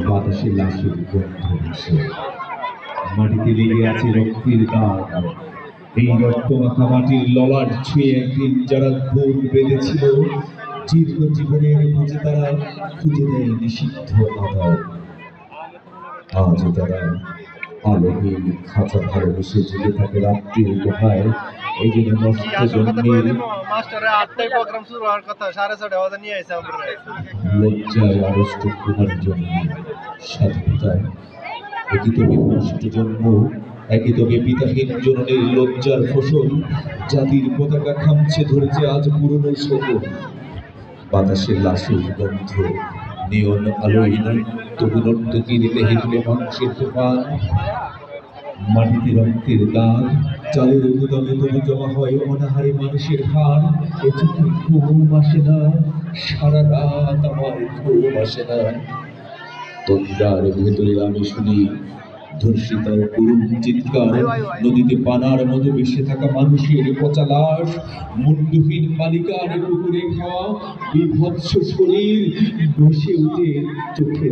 বাতাসে লাশের গন্ধ ভেসে। মাটিতে লেগে আছে রক্তের দাগ। এই রক্ত মাখা মাটির ললাট ছুঁয়ে একদিন যারা বুক বেঁধেছিল, দীর্ঘ জীবনের মাঝে তারা খুঁজে দেয় নিষিদ্ধ আধার। আজ তারা আলোহীন খাঁচা ভালোবেসে জেগে থাকে রাত্রির গুহায়। এই জন্য নষ্ট জন্মের লজ্জায় আড়ষ্ট কুমার জন্ম স্বাধীনতায়। একই তবে নষ্ট জন্ম, একই তবে পিতাহীন জননের লজ্জার ফসল। জাতির পতাকা খামছে ধরেছে আজ পুরনো সকল। বাতাসের লাশের গন্ধ, নিয়ন আলোয় তবু নর্তকীর দেহে তুলে মাংসের তুফান। মাটিতে রক্তের দাগ, চালের গুদামে তবু জমা হয় অনাহারে মানুষের হাড়। এ চোখে ঘুম আসে না, সারা রাত আমার ঘুম আসে না। তন্দ্রার ভেতরে আমি শুনি ধর্ষিতার করুণ চিৎকার। নদীতে পানার মতো ভেসে থাকা মানুষের পচা লাশ, মুন্ডহীন বালিকার পুকুরে খাওয়া বিভৎস শরীর ভেসে উঠে চোখের